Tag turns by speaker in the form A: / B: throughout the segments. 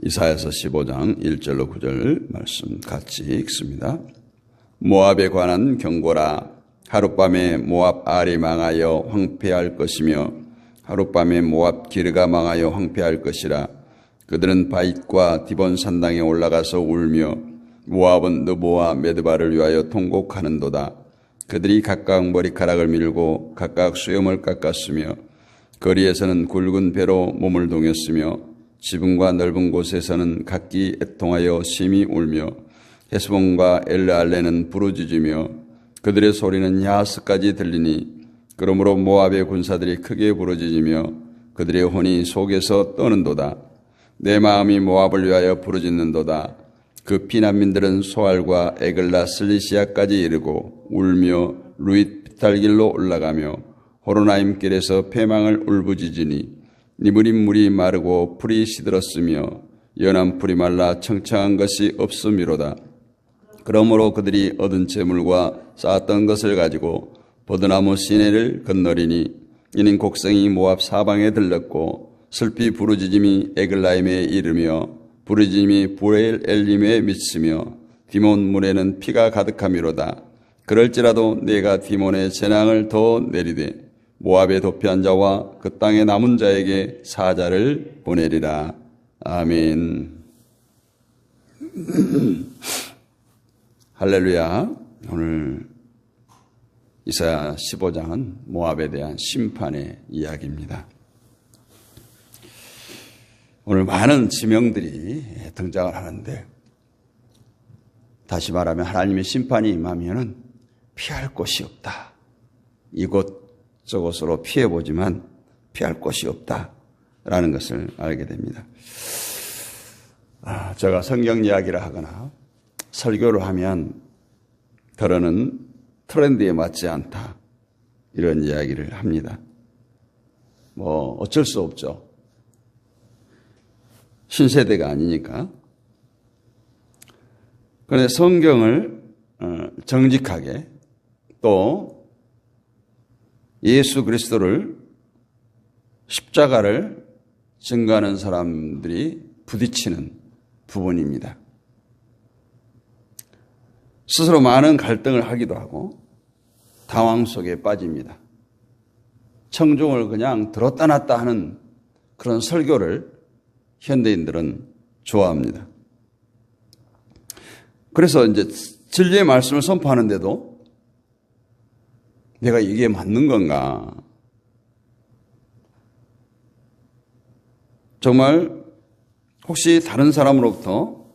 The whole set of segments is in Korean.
A: 이사야서 15장 1절로 9절 말씀 같이 읽습니다. 모압에 관한 경고라. 하룻밤에 모압 알이 망하여 황폐할 것이며 하룻밤에 모압 기르가 망하여 황폐할 것이라. 그들은 바잇과 디본 산당에 올라가서 울며 모압은 느보와 메드바를 위하여 통곡하는도다. 그들이 각각 머리카락을 밀고 각각 수염을 깎았으며 거리에서는 굵은 배로 몸을 동였으며 지붕과 넓은 곳에서는 각기 애통하여 심히 울며 헤스본과 엘르알레는 부르짖으며 그들의 소리는 야하스까지 들리니 그러므로 모압의 군사들이 크게 부르짖으며 그들의 혼이 속에서 떠는도다. 내 마음이 모압을 위하여 부르짖는도다. 그 피난민들은 소알과 에글라 슬리시아까지 이르고 울며 루잇 비탈길로 올라가며 호로나임 길에서 패망을 울부짖으니 니브린 물이 마르고 풀이 시들었으며 연한 풀이 말라 청청한 것이 없음이로다. 그러므로 그들이 얻은 재물과 쌓았던 것을 가지고 버드나무 시내를 건너리니 이는 곡성이 모압 사방에 들렀고 슬피 부르짖음이 에글라임에 이르며 부르짖음이 부엘 엘림에 미치며 디몬 물에는 피가 가득함이로다. 그럴지라도 내가 디몬의 재앙을 더 내리되 모압에 도피한 자와 그 땅에 남은 자에게 사자를 보내리라. 아멘. 할렐루야. 오늘 이사야 15장은 모압에 대한 심판의 이야기입니다. 오늘 많은 지명들이 등장을 하는데, 다시 말하면 하나님의 심판이 임하면은 피할 곳이 없다. 이곳저곳으로 피해보지만 피할 곳이 없다라는 것을 알게 됩니다. 제가 성경 이야기를 하거나 설교를 하면 더러는 트렌드에 맞지 않다, 이런 이야기를 합니다. 어쩔 수 없죠. 신세대가 아니니까. 그런데 성경을 정직하게, 또 예수 그리스도를, 십자가를 증거하는 사람들이 부딪히는 부분입니다. 스스로 많은 갈등을 하기도 하고 당황 속에 빠집니다. 청중을 그냥 들었다 놨다 하는 그런 설교를 현대인들은 좋아합니다. 그래서 이제 진리의 말씀을 선포하는데도 내가 이게 맞는 건가? 정말 혹시 다른 사람으로부터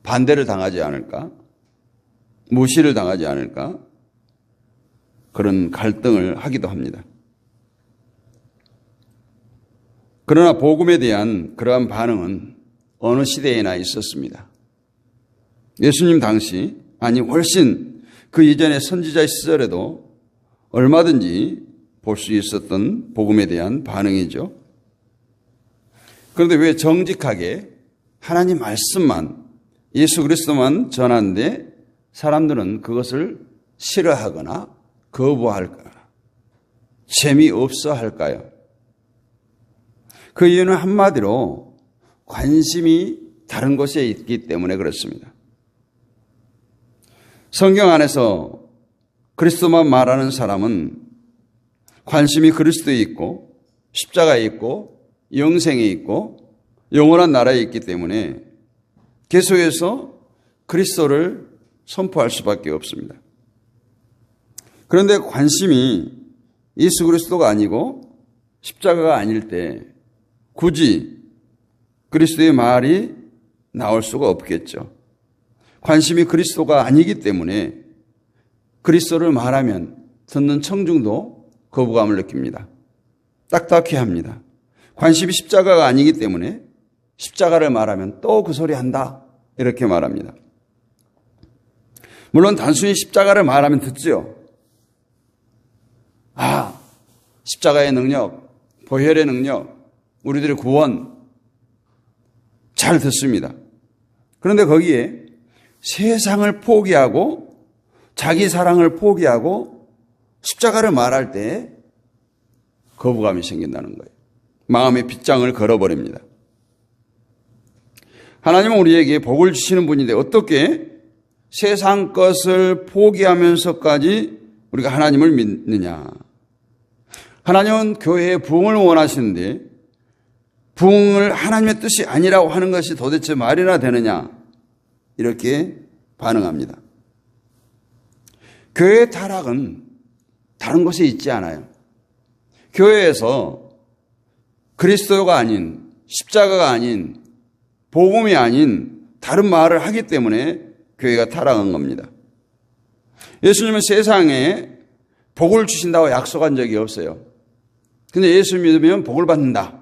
A: 반대를 당하지 않을까? 무시를 당하지 않을까? 그런 갈등을 하기도 합니다. 그러나 복음에 대한 그러한 반응은 어느 시대에나 있었습니다. 예수님 당시, 아니 훨씬 그 이전의 선지자 시절에도 얼마든지 볼 수 있었던 복음에 대한 반응이죠. 그런데 왜 정직하게 하나님 말씀만, 예수 그리스도만 전하는데 사람들은 그것을 싫어하거나 거부할까요? 재미없어 할까요? 그 이유는 한마디로 관심이 다른 곳에 있기 때문에 그렇습니다. 성경 안에서 그리스도만 말하는 사람은 관심이 그리스도에 있고 십자가에 있고 영생에 있고 영원한 나라에 있기 때문에 계속해서 그리스도를 선포할 수밖에 없습니다. 그런데 관심이 예수 그리스도가 아니고 십자가가 아닐 때 굳이 그리스도의 말이 나올 수가 없겠죠. 관심이 그리스도가 아니기 때문에 그리스도를 말하면 듣는 청중도 거부감을 느낍니다. 딱딱해 합니다. 관심이 십자가가 아니기 때문에 십자가를 말하면 또 그 소리 한다, 이렇게 말합니다. 물론 단순히 십자가를 말하면 듣지요. 십자가의 능력, 보혈의 능력, 우리들의 구원, 잘 듣습니다. 그런데 거기에 세상을 포기하고 자기 사랑을 포기하고 십자가를 말할 때 거부감이 생긴다는 거예요. 마음의 빗장을 걸어버립니다. 하나님은 우리에게 복을 주시는 분인데 어떻게 세상 것을 포기하면서까지 우리가 하나님을 믿느냐? 하나님은 교회의 부흥을 원하시는데 부흥을 하나님의 뜻이 아니라고 하는 것이 도대체 말이나 되느냐? 이렇게 반응합니다. 교회의 타락은 다른 곳에 있지 않아요. 교회에서 그리스도가 아닌, 십자가가 아닌, 복음이 아닌 다른 말을 하기 때문에 교회가 타락한 겁니다. 예수님은 세상에 복을 주신다고 약속한 적이 없어요. 근데 예수 믿으면 복을 받는다.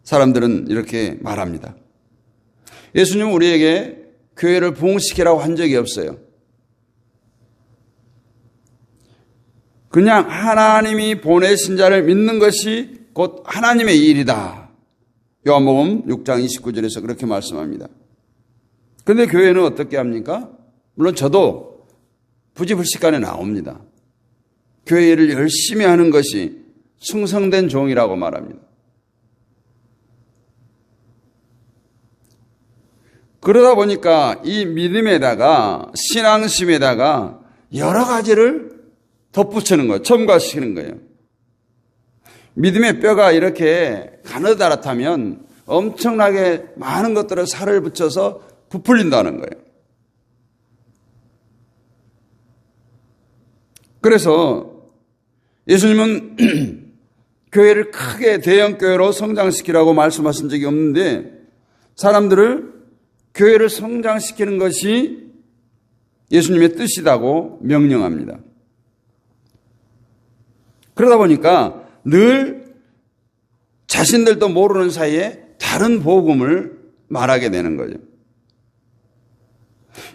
A: 사람들은 이렇게 말합니다. 예수님은 우리에게 교회를 부흥시키라고 한 적이 없어요. 그냥 하나님이 보내신 자를 믿는 것이 곧 하나님의 일이다. 요한복음 6장 29절에서 그렇게 말씀합니다. 그런데 교회는 어떻게 합니까? 물론 저도 부지불식간에 나옵니다. 교회를 열심히 하는 것이 충성된 종이라고 말합니다. 그러다 보니까 이 믿음에다가 신앙심에다가 여러 가지를 덧붙이는 거예요. 첨가시키는 거예요. 믿음의 뼈가 이렇게 가느다랗다면 엄청나게 많은 것들을 살을 붙여서 부풀린다는 거예요. 그래서 예수님은 교회를 크게 대형교회로 성장시키라고 말씀하신 적이 없는데 사람들을 교회를 성장시키는 것이 예수님의 뜻이라고 명령합니다. 그러다 보니까 늘 자신들도 모르는 사이에 다른 복음을 말하게 되는 거죠.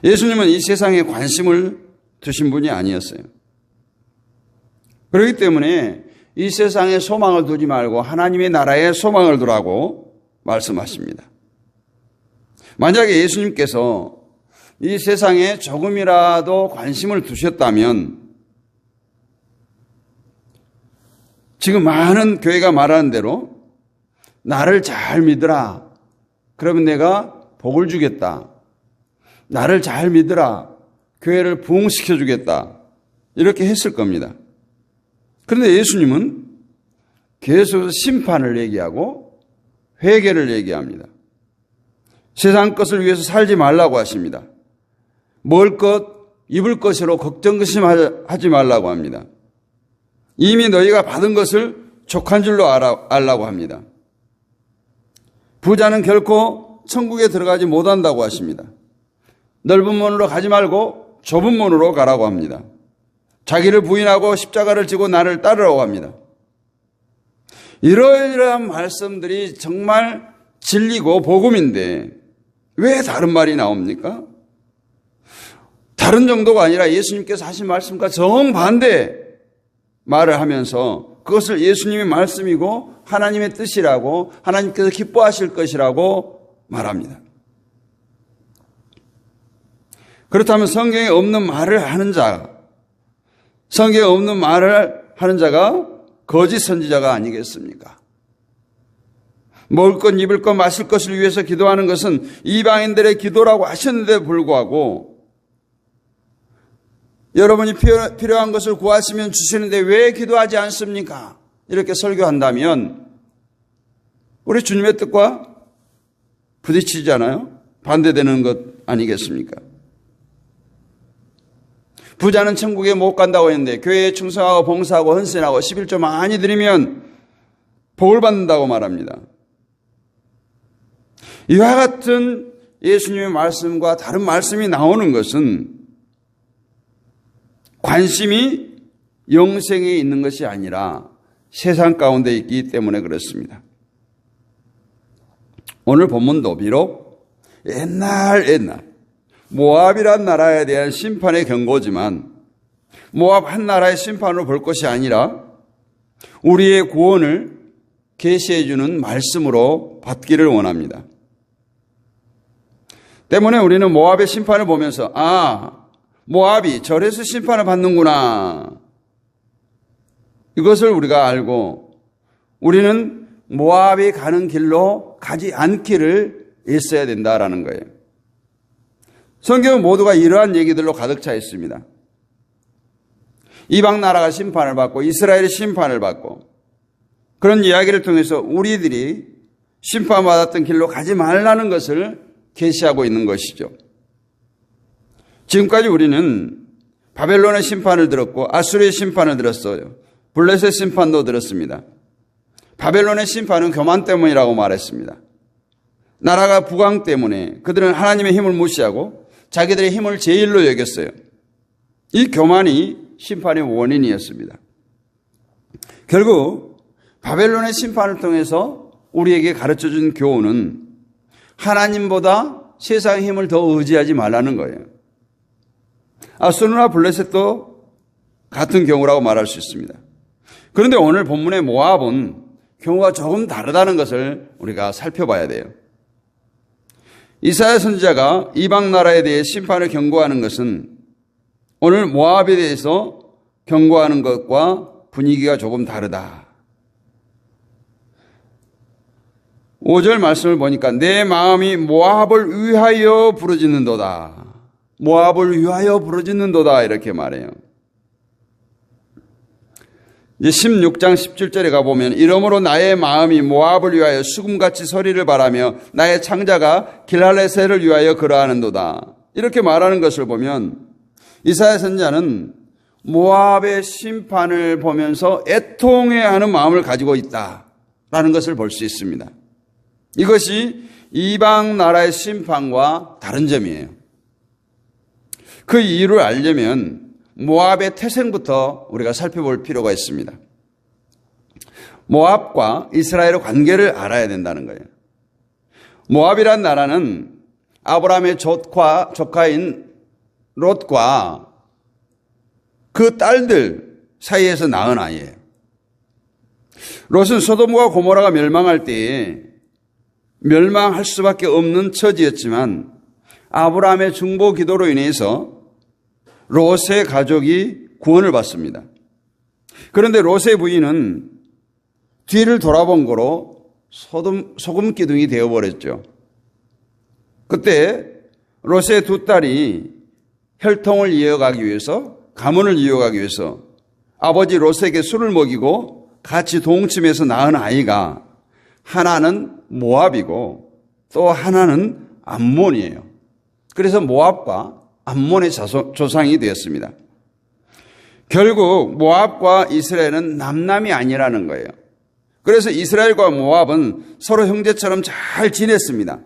A: 예수님은 이 세상에 관심을 두신 분이 아니었어요. 그렇기 때문에 이 세상에 소망을 두지 말고 하나님의 나라에 소망을 두라고 말씀하십니다. 만약에 예수님께서 이 세상에 조금이라도 관심을 두셨다면 지금 많은 교회가 말하는 대로 나를 잘 믿으라. 그러면 내가 복을 주겠다. 나를 잘 믿으라. 교회를 부흥시켜 주겠다. 이렇게 했을 겁니다. 그런데 예수님은 계속 심판을 얘기하고 회개를 얘기합니다. 세상 것을 위해서 살지 말라고 하십니다. 먹을 것, 입을 것으로 걱정하지 말라고 합니다. 이미 너희가 받은 것을 족한 줄로 알라고 합니다. 부자는 결코 천국에 들어가지 못한다고 하십니다. 넓은 문으로 가지 말고 좁은 문으로 가라고 합니다. 자기를 부인하고 십자가를 지고 나를 따르라고 합니다. 이러이러한 말씀들이 정말 진리고 복음인데 왜 다른 말이 나옵니까? 다른 정도가 아니라 예수님께서 하신 말씀과 정반대 말을 하면서 그것을 예수님의 말씀이고 하나님의 뜻이라고 하나님께서 기뻐하실 것이라고 말합니다. 그렇다면 성경에 없는 말을 하는 자, 성경에 없는 말을 하는 자가 거짓 선지자가 아니겠습니까? 먹을 것, 입을 것, 마실 것을 위해서 기도하는 것은 이방인들의 기도라고 하셨는데 불구하고 여러분이 필요한 것을 구하시면 주시는데 왜 기도하지 않습니까? 이렇게 설교한다면 우리 주님의 뜻과 부딪히잖아요. 반대되는 것 아니겠습니까? 부자는 천국에 못 간다고 했는데 교회에 충성하고 봉사하고 헌신하고 11조 많이 드리면 복을 받는다고 말합니다. 이와 같은 예수님의 말씀과 다른 말씀이 나오는 것은 관심이 영생에 있는 것이 아니라 세상 가운데 있기 때문에 그렇습니다. 오늘 본문도 비록 옛날 모압이란 나라에 대한 심판의 경고지만 모압 한 나라의 심판으로 볼 것이 아니라 우리의 구원을 계시해 주는 말씀으로 받기를 원합니다. 때문에 우리는 모압의 심판을 보면서 모압이 저래서 심판을 받는구나. 이것을 우리가 알고 우리는 모압이 가는 길로 가지 않기를 있어야 된다라는 거예요. 성경은 모두가 이러한 얘기들로 가득 차 있습니다. 이방 나라가 심판을 받고 이스라엘이 심판을 받고 그런 이야기를 통해서 우리들이 심판받았던 길로 가지 말라는 것을 계시하고 있는 것이죠. 지금까지 우리는 바벨론의 심판을 들었고 아수르의 심판을 들었어요. 블레셋의 심판도 들었습니다. 바벨론의 심판은 교만 때문이라고 말했습니다. 나라가 부강 때문에 그들은 하나님의 힘을 무시하고 자기들의 힘을 제일로 여겼어요. 이 교만이 심판의 원인이었습니다. 결국 바벨론의 심판을 통해서 우리에게 가르쳐준 교훈은 하나님보다 세상의 힘을 더 의지하지 말라는 거예요. 아수르나 블레셋도 같은 경우라고 말할 수 있습니다. 그런데 오늘 본문의 모압은 경우가 조금 다르다는 것을 우리가 살펴봐야 돼요. 이사야 선지자가 이방 나라에 대해 심판을 경고하는 것은 오늘 모압에 대해서 경고하는 것과 분위기가 조금 다르다. 5절 말씀을 보니까 내 마음이 모압을 위하여 부르짖는도다. 모압을 위하여 부르짖는도다 이렇게 말해요. 이제 16장 17절에 가보면 이러므로 나의 마음이 모압을 위하여 수금같이 소리를 바라며 나의 창자가 길할레셀을 위하여 그러하는도다. 이렇게 말하는 것을 보면 이사야 선지자는 모압의 심판을 보면서 애통해하는 마음을 가지고 있다라는 것을 볼 수 있습니다. 이것이 이방 나라의 심판과 다른 점이에요. 그 이유를 알려면 모압의 태생부터 우리가 살펴볼 필요가 있습니다. 모압과 이스라엘의 관계를 알아야 된다는 거예요. 모압이란 나라는 아브라함의 조카인 롯과 그 딸들 사이에서 낳은 아이예요. 롯은 소돔과 고모라가 멸망할 때에 멸망할 수밖에 없는 처지였지만 아브라함의 중보 기도로 인해서 롯의 가족이 구원을 받습니다. 그런데 롯의 부인은 뒤를 돌아본 거로 소금 기둥이 되어버렸죠. 그때 롯의 두 딸이 혈통을 이어가기 위해서, 가문을 이어가기 위해서 아버지 롯에게 술을 먹이고 같이 동침해서 낳은 아이가 하나는 모압이고 또 하나는 암몬이에요. 그래서 모압과 암몬의 조상이 되었습니다. 결국 모압과 이스라엘은 남남이 아니라는 거예요. 그래서 이스라엘과 모압은 서로 형제처럼 잘 지냈습니다.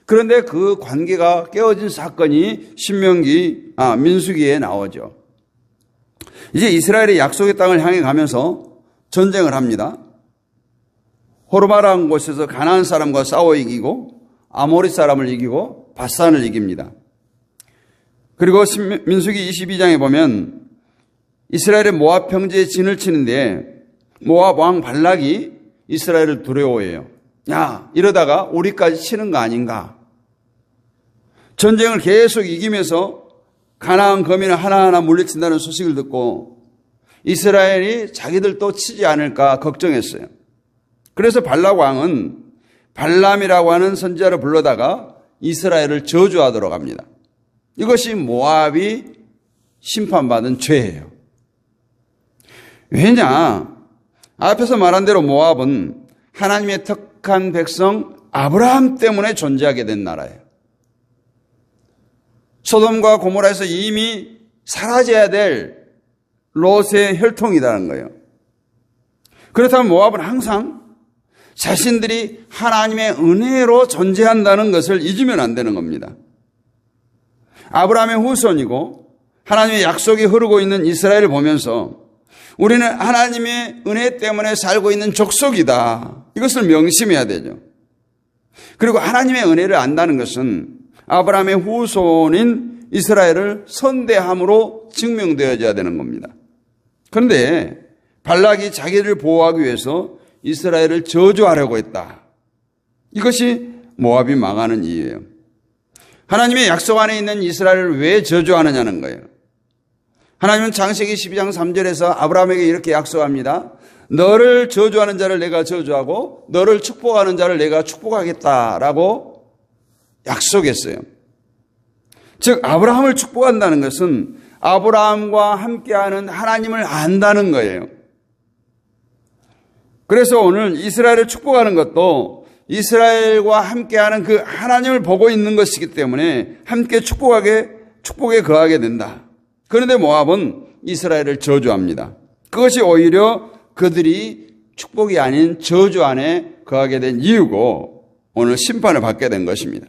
A: 그런데 그 관계가 깨어진 사건이 민수기에 나오죠. 이제 이스라엘이 약속의 땅을 향해 가면서 전쟁을 합니다. 호르마라는 곳에서 가나안 사람과 싸워 이기고 아모리 사람을 이기고 바산을 이깁니다. 그리고 민수기 22장에 보면 이스라엘의 모압 평지에 진을 치는데 모압 왕 발락이 이스라엘을 두려워해요. 야, 이러다가 우리까지 치는 거 아닌가? 전쟁을 계속 이기면서 가나안 거민을 하나하나 물리친다는 소식을 듣고 이스라엘이 자기들도 치지 않을까 걱정했어요. 그래서 발락 왕은 발람이라고 하는 선지자를 불러다가 이스라엘을 저주하도록 합니다. 이것이 모압이 심판받은 죄예요. 왜냐? 앞에서 말한 대로 모압은 하나님의 택한 백성 아브라함 때문에 존재하게 된 나라예요. 소돔과 고모라에서 이미 사라져야 될 롯의 혈통이라는 거예요. 그렇다면 모압은 항상 자신들이 하나님의 은혜로 존재한다는 것을 잊으면 안 되는 겁니다. 아브라함의 후손이고 하나님의 약속이 흐르고 있는 이스라엘을 보면서 우리는 하나님의 은혜 때문에 살고 있는 족속이다. 이것을 명심해야 되죠. 그리고 하나님의 은혜를 안다는 것은 아브라함의 후손인 이스라엘을 선대함으로 증명되어져야 되는 겁니다. 그런데 발락이 자기를 보호하기 위해서 이스라엘을 저주하려고 했다. 이것이 모압이 망하는 이유예요. 하나님의 약속 안에 있는 이스라엘을 왜 저주하느냐는 거예요. 하나님은 창세기 12장 3절에서 아브라함에게 이렇게 약속합니다. 너를 저주하는 자를 내가 저주하고 너를 축복하는 자를 내가 축복하겠다라고 약속했어요. 즉 아브라함을 축복한다는 것은 아브라함과 함께하는 하나님을 안다는 거예요. 그래서 오늘 이스라엘을 축복하는 것도 이스라엘과 함께하는 그 하나님을 보고 있는 것이기 때문에 함께 축복에 거하게 된다. 그런데 모압은 이스라엘을 저주합니다. 그것이 오히려 그들이 축복이 아닌 저주 안에 거하게 된 이유고 오늘 심판을 받게 된 것입니다.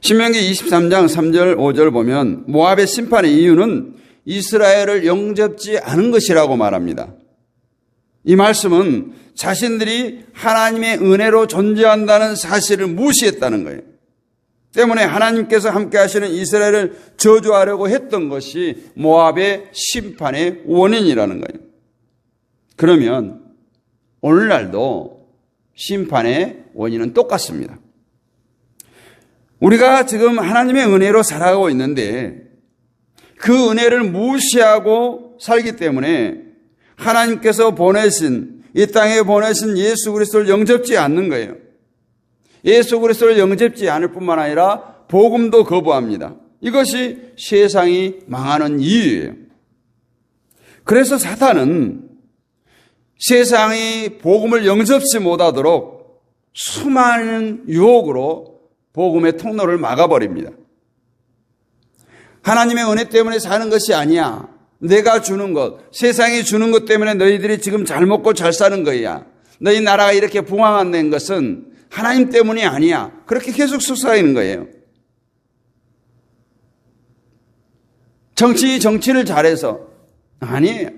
A: 신명기 23장 3절 5절 보면 모압의 심판의 이유는 이스라엘을 영접지 않은 것이라고 말합니다. 이 말씀은 자신들이 하나님의 은혜로 존재한다는 사실을 무시했다는 거예요. 때문에 하나님께서 함께 하시는 이스라엘을 저주하려고 했던 것이 모압의 심판의 원인이라는 거예요. 그러면 오늘날도 심판의 원인은 똑같습니다. 우리가 지금 하나님의 은혜로 살아가고 있는데 그 은혜를 무시하고 살기 때문에 하나님께서 이 땅에 보내신 예수 그리스도를 영접지 않는 거예요. 예수 그리스도를 영접지 않을 뿐만 아니라 복음도 거부합니다. 이것이 세상이 망하는 이유예요. 그래서 사탄은 세상이 복음을 영접지 못하도록 수많은 유혹으로 복음의 통로를 막아버립니다. 하나님의 은혜 때문에 사는 것이 아니야. 내가 주는 것, 세상이 주는 것 때문에 너희들이 지금 잘 먹고 잘 사는 거야. 너희 나라가 이렇게 부강한 것은 하나님 때문이 아니야. 그렇게 계속 속삭이는 거예요. 정치를 잘해서 아니에요.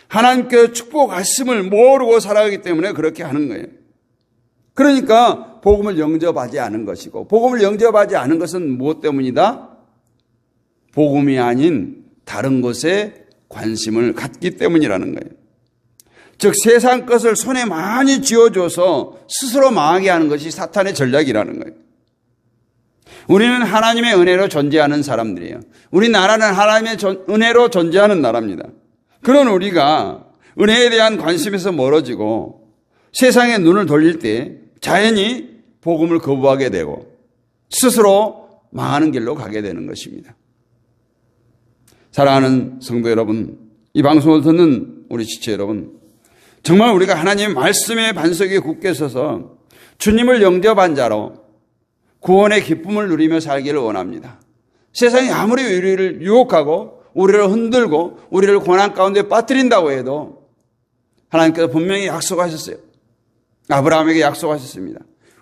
A: 하나님께서 축복하심을 모르고 살아가기 때문에 그렇게 하는 거예요. 그러니까 복음을 영접하지 않은 것이고 복음을 영접하지 않은 것은 무엇 때문이다? 복음이 아닌 다른 것에 관심을 갖기 때문이라는 거예요. 즉 세상 것을 손에 많이 쥐어줘서 스스로 망하게 하는 것이 사탄의 전략이라는 거예요. 우리는 하나님의 은혜로 존재하는 사람들이에요. 우리나라는 하나님의 은혜로 존재하는 나라입니다. 그런 우리가 은혜에 대한 관심에서 멀어지고 세상에 눈을 돌릴 때 자연히 복음을 거부하게 되고 스스로 망하는 길로 가게 되는 것입니다. 사랑하는 성도 여러분, 이 방송을 듣는 우리 지체 여러분, 정말 우리가 하나님의 말씀의 반석에 굳게 서서 주님을 영접한 자로 구원의 기쁨을 누리며 살기를 원합니다. 세상이 아무리 우리를 유혹하고 우리를 흔들고 우리를 고난 가운데 빠뜨린다고 해도 하나님께서 분명히 약속하셨어요. 아브라함에게 약속하셨습니다.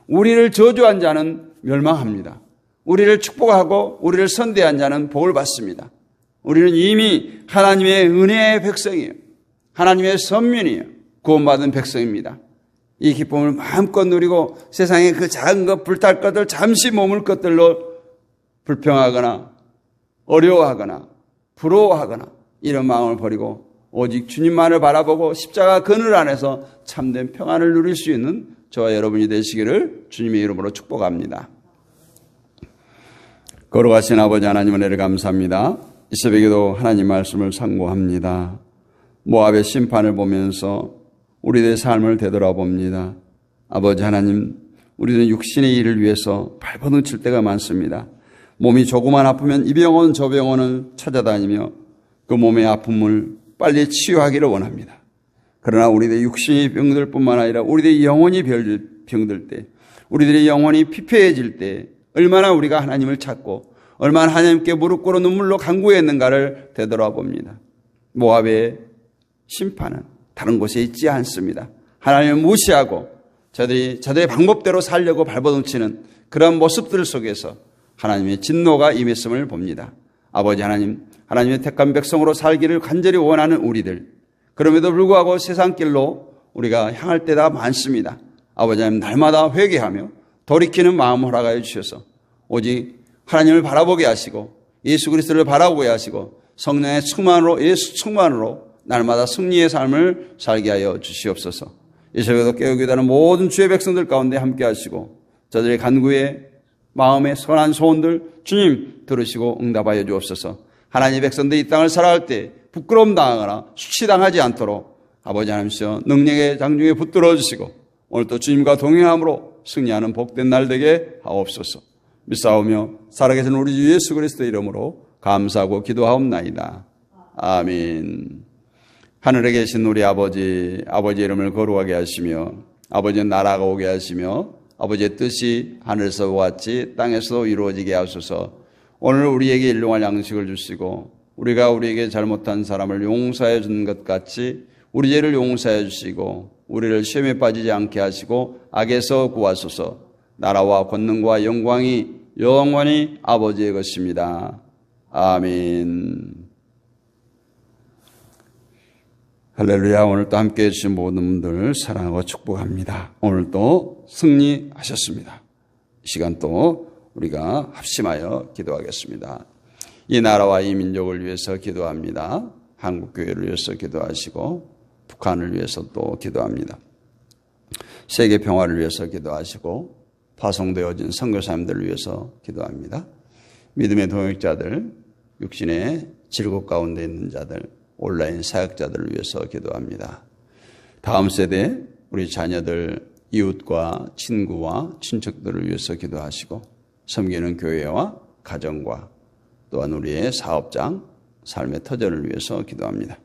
A: 우리를 저주한 자는 멸망합니다. 우리를 축복하고 우리를 선대한 자는 복을 받습니다. 우리는 이미 하나님의 은혜의 백성이에요. 하나님의 선민이에요. 구원받은 백성입니다. 이 기쁨을 마음껏 누리고 세상의 그 작은 것, 불탈 것들, 잠시 머물 것들로 불평하거나 어려워하거나 부러워하거나 이런 마음을 버리고 오직 주님만을 바라보고 십자가 그늘 안에서 참된 평안을 누릴 수 있는 저와 여러분이 되시기를 주님의 이름으로 축복합니다. 걸어가신 아버지 하나님 은혜를 감사합니다. 이 새벽에도 하나님 말씀을 상고합니다. 모압의 심판을 보면서 우리들의 삶을 되돌아봅니다. 아버지 하나님, 우리는 육신의 일을 위해서 발버둥 칠 때가 많습니다. 몸이 조금만 아프면 이 병원 저 병원을 찾아다니며 그 몸의 아픔을 빨리 치유하기를 원합니다. 그러나 우리들의 육신의 병들 뿐만 아니라 우리들의 영혼이 병들 때, 우리들의 영혼이 피폐해질 때 얼마나 우리가 하나님을 찾고 얼마나 하나님께 무릎 꿇어 눈물로 간구했는가를 되돌아봅니다. 모압의 심판은 다른 곳에 있지 않습니다. 하나님을 무시하고 저들의 방법대로 살려고 발버둥치는 그런 모습들 속에서 하나님의 진노가 임했음을 봅니다. 아버지 하나님, 하나님의 택한 백성으로 살기를 간절히 원하는 우리들, 그럼에도 불구하고 세상 길로 우리가 향할 때가 많습니다. 아버지 하나님, 날마다 회개하며 돌이키는 마음을 허락하여 주셔서 오직 하나님을 바라보게 하시고 예수 그리스도를 바라보게 하시고 성령의 충만으로, 예수 충만으로 날마다 승리의 삶을 살게 하여 주시옵소서. 이 새벽에도 깨어기다는 모든 주의 백성들 가운데 함께 하시고 저들의 간구에 마음의 선한 소원들 주님 들으시고 응답하여 주옵소서. 하나님의 백성들이 이 땅을 살아갈 때 부끄러움 당하거나 수치당하지 않도록 아버지 하나님께서 능력의 장중에 붙들어 주시고 오늘 또 주님과 동행함으로 승리하는 복된 날 되게 하옵소서. 믿사오며 살아계신 우리 주 예수 그리스도의 이름으로 감사하고 기도하옵나이다. 아멘. 하늘에 계신 우리 아버지의 이름을 거룩하게 하시며 아버지의 나라가 오게 하시며 아버지의 뜻이 하늘에서 같이 땅에서 이루어지게 하소서. 오늘 우리에게 일용할 양식을 주시고 우리가 우리에게 잘못한 사람을 용서해 준 것 같이 우리 죄를 용서해 주시고 우리를 시험에 빠지지 않게 하시고 악에서 구하소서. 나라와 권능과 영광이 영원히 아버지의 것입니다. 아멘. 할렐루야. 오늘 또 함께 해주신 모든 분들 사랑하고 축복합니다. 오늘 또 승리하셨습니다. 이 시간 또 우리가 합심하여 기도하겠습니다. 이 나라와 이 민족을 위해서 기도합니다. 한국교회를 위해서 기도하시고 북한을 위해서 또 기도합니다. 세계 평화를 위해서 기도하시고 파송되어진 선교사님들을 위해서 기도합니다. 믿음의 동역자들, 육신의 질곡 가운데 있는 자들, 온라인 사역자들을 위해서 기도합니다. 다음 세대 우리 자녀들, 이웃과 친구와 친척들을 위해서 기도하시고 섬기는 교회와 가정과 또한 우리의 사업장, 삶의 터전을 위해서 기도합니다.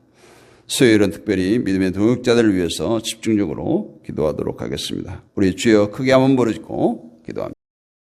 A: 수요일은 특별히 믿음의 동역자들을 위해서 집중적으로 기도하도록 하겠습니다. 우리 주여 크게 한번 부르짖고 기도합니다.